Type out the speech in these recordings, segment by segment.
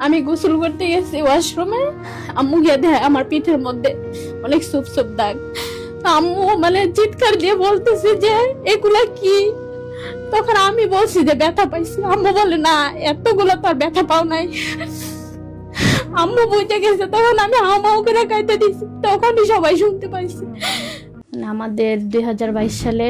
আমি গোসল করতে গেছি ওয়াশরুমে, আম্মু গিয়ে দেয় আমার পিঠের মধ্যে অনেক সুপ সুপ দাগ। আম্মু মানে চিৎকার দিয়ে বলতেছে যে এগুলা কি। তখন আমি বলছি যে ব্যথা পাইছি। আম্মু বলে না, এতগুলো তো আর ব্যথা পাও নাই। আম্মু বুঝে গেছে, তখন আমি হামাও করে কাইতে দিছি, তখনই সবাই শুনতে পাইছি। আমাদের 2022 সালে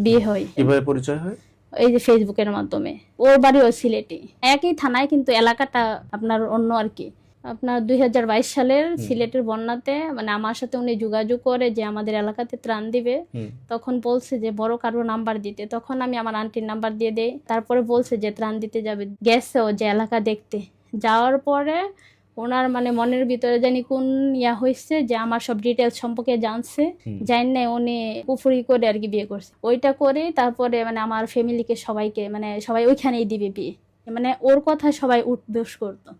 বিয়ে হয়। কিভাবে পরিচয় হয়? এই যে ফেসবুকের মাধ্যমে। ওর বাড়িও সিলেটে, একই থানায়, কিন্তু এলাকাটা আপনার অন্য আর কি। আপনার 2022 সালের সিলেটের বন্যাতে মানে আমার সাথে উনি যোগাযোগ করে যে আমাদের এলাকাতে ত্রাণ দিবে। তখন বলছে যে বড় কারো নাম্বার দিতে, তখন আমি আমার আন্টির নাম্বার দিয়ে দেই। তারপরে বলছে যে ত্রাণ দিতে যাবে, গেছে ও যে এলাকা দেখতে। যাওয়ার পরে ওনার মানে মনের ভিতরে জানি কোন হয়েছে যে আমার সব ডিটেলস সম্পর্কে জানছে, জানি না উনি কুফরি করে আর কি বিয়ে করছে। ওইটা করে তারপরে মানে আমার ফ্যামিলিকে সবাইকে মানে সবাই ওইখানেই দিবে বিয়ে। মানে ওর কথা সবাই উঠবোস করতো,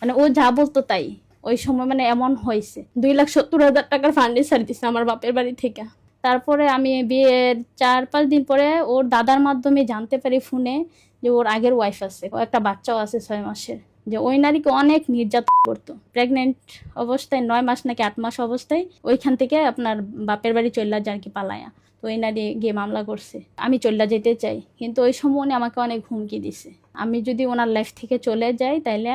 মানে ও যা বলতো তাই। ওই সময় মানে এমন হয়েছে 2,70,000 টাকার ফান্ডিসার দিচ্ছে আমার বাপের বাড়ি থেকে। তারপরে আমি বিয়ের 4-5 দিন পরে ওর দাদার মাধ্যমে জানতে পারি ফোনে যে ওর আগের ওয়াইফ আছে, ও একটা বাচ্চাও আছে 6 মাসের, যে ওই নারীকে অনেক নির্যাতন করতো। প্রেগনেন্ট অবস্থায় 9 মাস নাকি 8 মাস অবস্থায় ওইখান থেকে আপনার বাপের বাড়ি চল্লা যায় কি পালায়া। তো ওই নারী গিয়ে মামলা করছে, আমি চল্লা যেতে চাই। কিন্তু ওই সময় উনি আমাকে অনেক হুমকি দিছে, আমি যদি ওনার লাইফ থেকে চলে যাই তাইলে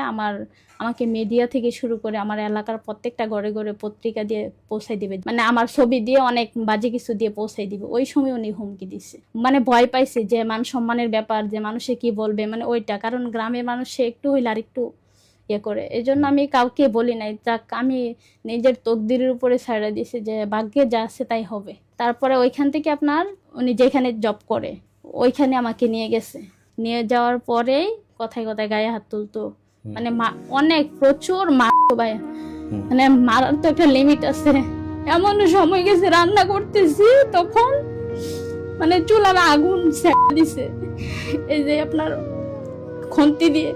আমাকে মিডিয়া থেকে শুরু করে আমার এলাকার প্রত্যেকটা ঘরে ঘরে পত্রিকা দিয়ে পৌঁছাই দিবে, মানে আমার ছবি দিয়ে অনেক বাজে কিছু দিয়ে পৌঁছাই দিবে। ওই সময় উনি হুমকি দিছে, মানে ভয় পাইছে যে মান সম্মানের ব্যাপার, যে মানুষে কি বলবে, মানে ওইটা। কারণ গ্রামের মানুষে একটু হইলে আর একটু করে, এই জন্য আমি কাউকে বলি নাই। যাক, আমি নিজের তকদিরের উপরে ছাড়া দিয়েছি যে ভাগ্যে যা আছে তাই হবে। তারপরে ওইখান থেকে আপনার উনি যেখানে জব করে ওইখানে আমাকে নিয়ে গেছে। নিয়ে যাওয়ার পরেই কথায় কথায় গায়ে হাত তুলতো, মানে অনেক প্রচুর মারতো ভাই। মানে মারার তো একটা লিমিট আছে। এমন সময় গেছে রান্না করতেছি, তখন মানে চুলার আগুন ছেড়ে দিছে এই যে আপনার খন্তি দিয়ে,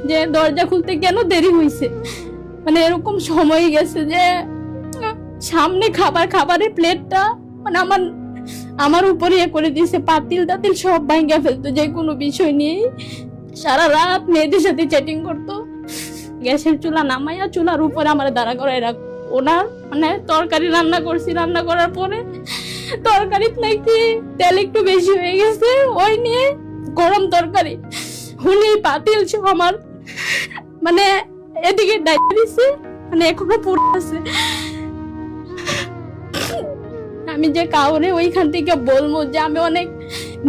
যে দরজা খুলতে কেন দেরি হয়েছে। মানে এরকম সময় গেছে যে সামনে খাবারের প্লেটটা মানে আমার উপরে করে দিয়েছে, পাতিল টাতিল সব ভাঙা ফেলতো যে কোনো বিষয় নিয়ে। সারা রাত মেয়েদের সাথে চ্যাটিং করতো। গ্যাসের চুলা নামাইয়া চুলার উপরে আমার দাঁড়া করাই রাখ। ওনার মানে তরকারি রান্না করছি, রান্না করার পরে তরকারি নাকি তেল একটু বেশি হয়ে গেছে, ওই নিয়ে গরম তরকারি উনি পাতিল সব আমার মানে এদিকে ডাইতে দিছে, মানে এখনো পুরো আছে। আমি যে কাউরে ওইখান থেকে বলবো যে আমি অনেক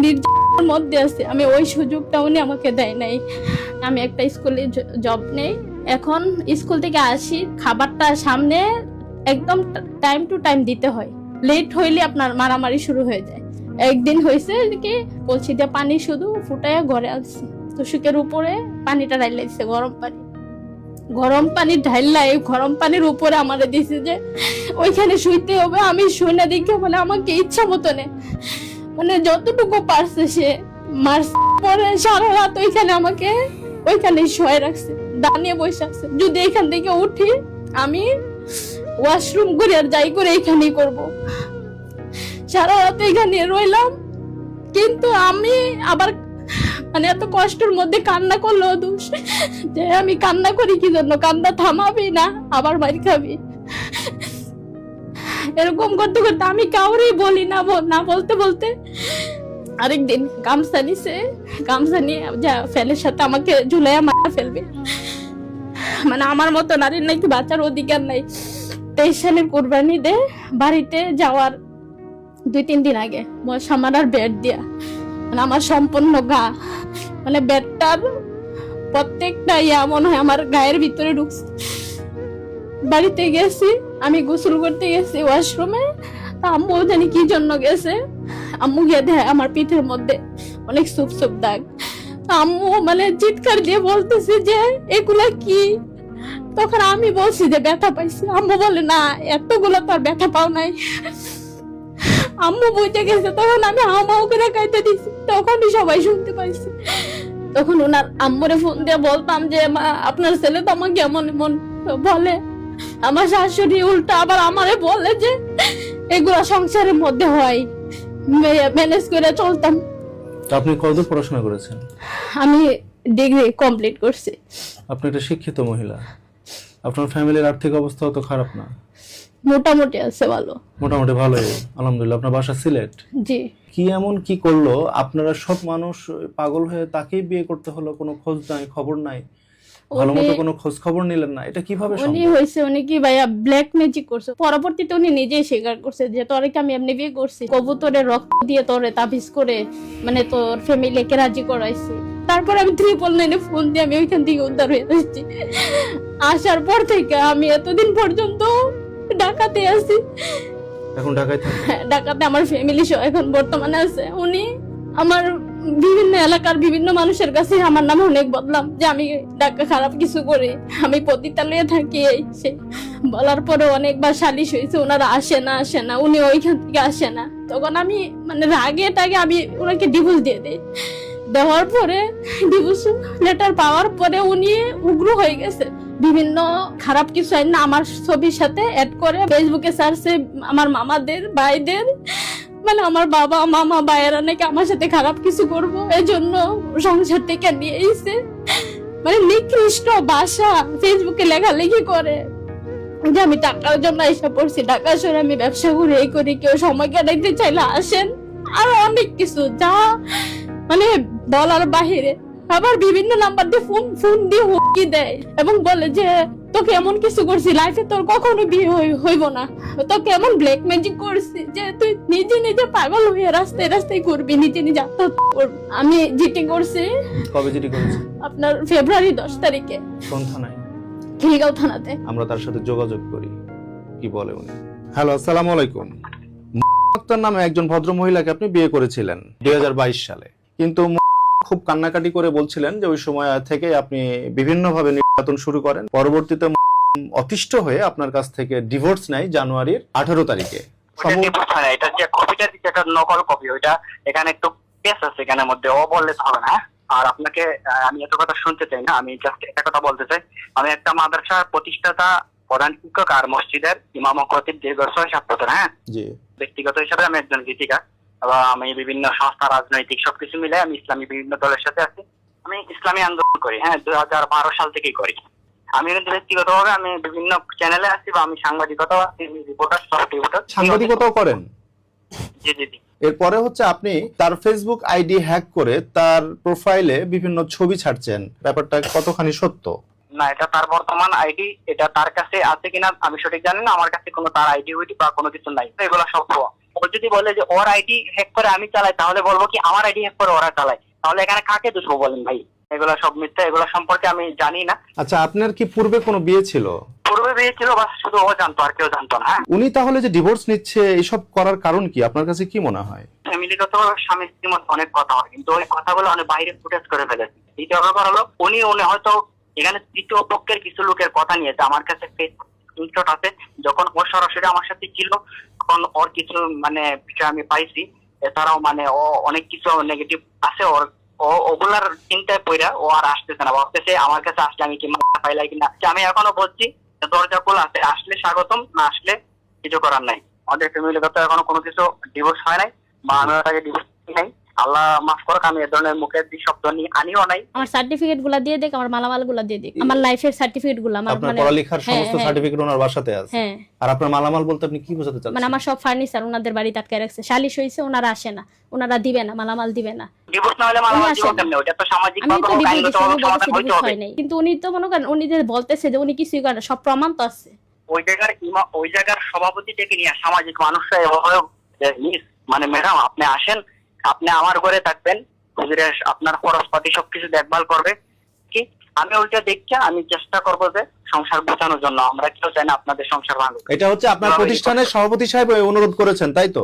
নির্যাতনের মধ্যে আছি, আমি ওই সুযোগটা উনি আমাকে দেয় নাই। আমি একটা স্কুলে জব নেই, এখন স্কুল থেকে আসি, খাবারটা সামনে একদম টাইম টু টাইম দিতে হয়। লেট হইলে আপনার মারামারি শুরু হয়ে যায়। একদিন হয়েছে কি কলসি দিয়ে পানি শুধু ফুটাইয়া ঘরে আসছি, তোষকের উপরে পানিটা ঢাইলাইছে, গরম পানি ঢাইলা এই গরম পানির উপরে আমারে দিছে যে ওইখানে শুইতে হবে। আমি শুনে দেখে মানে আমাকে ইচ্ছা মতনে মানে যতটুকু পারছে সে মারছে। পরে সারা রাত ওইখানে শুয়ে রাখছে, দাঁড়িয়ে বসে আছে। যদি এখান থেকে উঠি আমি ওয়াশরুম করে আর যাই করে এইখানেই করবো। সারা রাত এখানে রইলাম, কিন্তু আমি আবার মানে এত কষ্টের মধ্যে কান্না করলেও দোষ, যে আমি কান্না করি কি জন্য, কান্না থামাবি না আবার মার খাবি। এরকম করতে করতে আমি কাউরেই বলি না, বলতে বলতে আরেকদিন গামছা নিয়ে যা ফ্যানের সাথে আমাকে ঝুলাইয়া মারা ফেলবে। মানে আমার মতো নারীর নাকি বাঁচার অধিকার নাই। 23 সালের কুরবানি দে বাড়িতে যাওয়ার 2-3 দিন আগে সামার বেড দিয়া মানে আমার সম্পূর্ণ গা মানে বেডটার প্রত্যেকটা মনে হয় আমার গায়ের ভিতরে ঢুকছে। বাড়িতে গেছি, আমি গোসল করতে গেছি ওয়াশরুমে, আম্মু জানি কি জন্য গেছে, আম্মু গিয়ে দেয় আমার পিঠের মধ্যে অনেক সুপ সুপ দাগ। আম্মু মানে চিৎকার দিয়ে বলতেছে যে এগুলা কি। তখন আমি বলছি যে ব্যথা পাইছি। আম্মু বলে না, এতগুলো তো আর ব্যথা পাও নাই। আম্মু বুঝে গেছে, তখন আমি হামাও করে কাইতে দিছি, তখনই সবাই শুনতে পাইছি। তখন ওনার আম্মুরে ফোন দিয়ে বলতাম যে মা, আপনার ছেলে তো আমাকে এমন বলে। আমার শাশুড়ি উল্টা আবার আমারে বলে যে এগুলা সংসারের মধ্যে হয়, ম্যানেজ করে চলতাম। আপনি কতদূর পড়াশোনা করেছেন? আমি ডিগ্রি কমপ্লিট করছি। আপনি একটা শিক্ষিত মহিলা, আপনার ফ্যামিলির আর্থিক অবস্থাও তো খারাপ না? মোটামুটি আছে, ভালো। মোটামুটি ভালোই, আলহামদুলিল্লাহ। আপনার বাসা সিলেট? জি। কি এমন কি করলো আপনারা সব মানুষ পাগল হয়ে তাকেই বিয়ে করতে হলো? কোনো খোঁজ নাই, খবর নাই, ভালো মতো কোনো খোঁজ খবর নিলেন না? এটা কিভাবে উনি সম্ভব? হয়েছে, উনি কি ভাইয়া ব্ল্যাক ম্যাজিক করছে। পরবর্তীতে উনি নিজেই স্বীকার করছে যে তোরে কি আমি এমনি বিয়ে করছি, কবুতরের রক্ত দিয়ে তোরে তাবিজ করে মানে তোর ফ্যামিলিকে রাজি করাইছি। তারপর আমি 999 ফোন দিয়ে আমি ওইখান থেকে উদ্ধার হয়ে আসছি। আসার পর থেকে আমি এতদিন পর্যন্ত ঢাকাতে আছি। এখন ঢাকায় থাকেন? হ্যাঁ, ঢাকাতে আমার ফ্যামিলি সহ এখন বর্তমানে আছে। উনি আমার বিভিন্ন এলাকার বিভিন্ন মানুষের কাছে আমার নাম অনেক বদলাম যে আমি ঢাকা খারাপ কিছু করি, আমি পতিতালয়ে থাকি। সে বলার পরে অনেকবার সালিশ হয়েছে, ওনারা আসে না, উনি ওইখান থেকে আসে না। তখন আমি মানে রাগে টাগে আমি ওনাকে ডিভোর্স দিয়ে দিই। দেওয়ার পরে ডিভোর্স লেটার পাওয়ার পরে উনি উগ্র হয়ে গেছে। বিভিন্ন খারাপ কিছু না আমার ছবির সাথে অ্যাড করে ফেসবুকে সার্চে আমার মামাদের ভাইদের মানে আমার বাবা মামা ভাইয়েরা নাকি আমার সাথে খারাপ কিছু করবো, এজন্য সংসার থেকে নিয়ে এসে মানে নিকৃষ্ট ভাষা ফেসবুকে লেখালেখি করে যে আমি টাকার জন্য এসে পড়ছি, ঢাকা শহরে আমি ব্যবসা করি, এই করি, কেউ সময় কাটাইতে চাইলে আসেন, আরো অনেক কিছু যা মানে বলার বাহিরে। আবার বিভিন্ন নাম্বার দিয়ে ফোন দিয়ে হুমকি দেয় এবং বলে যে তোকে এমন কিছু করছি লাইফে তোর কখনো বিয়ে হইব না, তোকে এমন ব্ল্যাক ম্যাজিক করছি যে তুই নিজে পাগল হয়ে রাস্তায় করবি, নিজে আত্মহত্যা করবি। আমি জিটি করছি। কবে জিডি করেছেন? আপনার ফেব্রুয়ারি 10 তারিখে। কোন থানায়? খিলগাঁও থানাতে। আমরা তার সাথে যোগাযোগ করি, কি বলে উনি। হ্যালো, আসসালামু আলাইকুম। আক্তার নামে একজন ভদ্র মহিলাকে আপনি বিয়ে করেছিলেন 2022 সালে, কিন্তু খুব কান্নাকাটি করে বলছিলেন যে ওই সময় থেকে আপনি বিভিন্নভাবে নির্যাতন শুরু করেন। পরবর্তীতে অতিষ্ঠ হয়ে আপনার কাছ থেকে ডিভোর্স নেয় জানুয়ারির 18 তারিখে। এটা যে কপিটা দিচ্ছে এটা নকল কপি, ওইটা এখানে একটু পেস আছে এখানের মধ্যে, ও বললে তো হবে না। আর আপনাকে আমি এত কথা শুনতে চাই না, আমি জাস্ট একটা কথা বলতে চাই। আমি একটা মাদ্রাসার প্রতিষ্ঠাতা, প্রধান শিক্ষক আর মসজিদের ইমাম ও খতিব দীর্ঘ 6-7 বছর। হ্যাঁ জি। ব্যক্তিগত হিসাবে আমি একজন গীতিকার, আমি বিভিন্ন সংস্থা, রাজনৈতিক সবকিছু মিলে আমি ইসলামী বিভিন্ন দলের সাথে আছি। আমি ইসলামী আন্দোলন করি, হ্যাঁ 2012 সাল থেকেই করি। আমি কিন্তু ব্যক্তিগতভাবে আমি বিভিন্ন চ্যানেলে আছি, বা আমি সাংবাদিকতাও আছি, রিপোর্টার, সফট রিপোর্টার। সাংবাদিকতাও করেন? জি জি জি। এরপরে হচ্ছে আপনি তার ফেসবুক আইডি হ্যাক করে তার প্রোফাইলে বিভিন্ন ছবি ছাড়ছেন, ব্যাপারটা কতখানি সত্য? না, এটা তার বর্তমান আইডি, এটা তার কাছে আছে কিনা আমি সঠিক জানি না। আমার কাছে কোনো তার আইডি উইডি বা কোনো কিছু নাই, এগুলো সব ভুয়া। ও যদি বলে যে ওর আইডি হ্যাক করে আমি চালাই, তাহলে বলবো কি আমার আইডি হ্যাক করে ওরা চালায়, তাহলে এখানে কাকে দোষ বলেন ভাই? এগুলো সব মিথ্যা, এগুলো সম্পর্কে আমি জানি না। আচ্ছা, আপনার কি পূর্বে কোনো বিয়ে ছিল? পূর্বে বিয়ে ছিল, বা শুধু ও জানতো, আর কেউ জানতো না। উনি তাহলে যে ডিভোর্স নিচ্ছে এইসব করার কারণ কি আপনার কাছে কি মনে হয়? ফ্যামিলিগত স্বামী স্ত্রীর মধ্যে অনেক কথা হয়, কিন্তু ওই কথাগুলো অনেক বাইরে ফুটেজ করে ফেলেছে। দ্বিতীয় ব্যাপার হলো উনি হয়তো এখানে তৃতীয় পক্ষের কিছু লোকের কথা নিয়েছে। আমার কাছে স্ক্রিনশট আছে, যখন ও সরাসরি আমার সাথে ছিল তখন ওর কিছু মানে বিষয় আমি পাইছি। এছাড়াও মানে ও অনেক কিছু নেগেটিভ আছে ওর, ওগুলার চিন্তায় পড়া ও আর আসতেছে না, ভাবতেছে আমার কাছে আসলে আমি কি পাইলাই কিনা। আমি এখনো বলছি দরজা খোলা আছে, আসলে স্বাগতম, না আসলে কিছু করার নাই। আমাদের ফ্যামিলিগত এখনো কোনো কিছু ডিভোর্স হয় নাই, বা আমি তাকে ডিভোর্স নাই। আল্লাহ মাফ করুক, আমি এ ধরনের মুখের শব্দ আনিও নাই। আমার সার্টিফিকেট গুলা দিয়ে দেখ, আমার মালামাল গুলা দিয়ে দেখ, আমার লাইফের সার্টিফিকেট গুলা, আমার মানে পড়ালেখার সমস্ত সার্টিফিকেট ওনার বাসাতে আছে। হ্যাঁ। আর আপনার মালামাল বলতে আপনি কি বোঝাতে চাচ্ছেন? মানে আমার সব ফার্নিচার ওনাদের বাড়িতে আটকে রাখছে, সালিশ হইছে, ওনারা আসে না, ওনারা দিবে না, মালামাল দিবে না। ডিভোর্স না হলে মালামাল দিবেন কেমনে? ওটা তো সামাজিক ভাবে আইনগত সমাধান হইতে হবে। কিন্তু উনি তো মনে করেন উনি যে বলতেছে যে উনি কিছুই করে, সব প্রমাণ তো আছে। ওই জায়গার সভাপতি থেকে নিয়ে সামাজিক মানুষরা এভাবে মানে ম্যাডাম আপনি আসেন, আপনি আমার ঘরে থাকবেন, আপনার খরচপাতি সবকিছু দেখভাল করবে, কি আমি ওইটা দেখছি, আমি চেষ্টা করবো যে সংসার বোঝানোর জন্য। আমরা কেউ চাই না আপনাদের সংসার ভাঙুক। এটা হচ্ছে আপনার প্রতিষ্ঠানের সভাপতি সাহেব অনুরোধ করেছেন, তাই তো?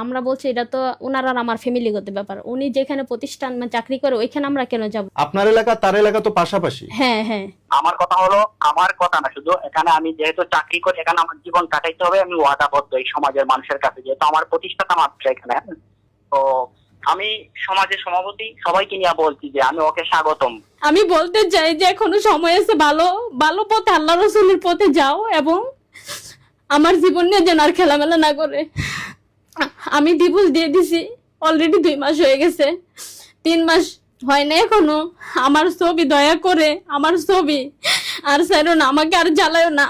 আমরা বলছি এটা তো ওনার আর আমার ফ্যামিলিগত ব্যাপার। উনি যেখানে প্রতিষ্ঠান মানে চাকরি করে ওইখানে আমরা কেন যাব? আপনার এলাকা তার এলাকা তো পাশাপাশি। হ্যাঁ হ্যাঁ। আমার কথা হলো, আমার কথা না শুধু, এখানে আমি যেহেতু চাকরি করি, এখানে আমার জীবন কাটাইতে হবে, আমি ওয়াদাবদ্ধ এই সমাজের মানুষের কাছে, যেহেতু আমার প্রতিষ্ঠাতা মাত্র এখানে। তো আমি সমাজের সভাপতি, সবাইকে নিয়ে বলছি যে আমি ওকে স্বাগতম। আমি বলতে চাই যে এখনো সময় আছে, ভালো ভালো পথে আল্লাহ রাসূলের পথে যাও, এবং আমার জীবন নিয়ে যেন আর খেলামেলা না করে। আমি ডিভোর্স দিয়ে দিছি অলরেডি, 2 মাস হয়ে গেছে। 3 মাস হয় না এখনো? আমার ছবি দয়া করে, আমার ছবি আর ছাড়ো না, আমাকে আর জ্বালায়ও না।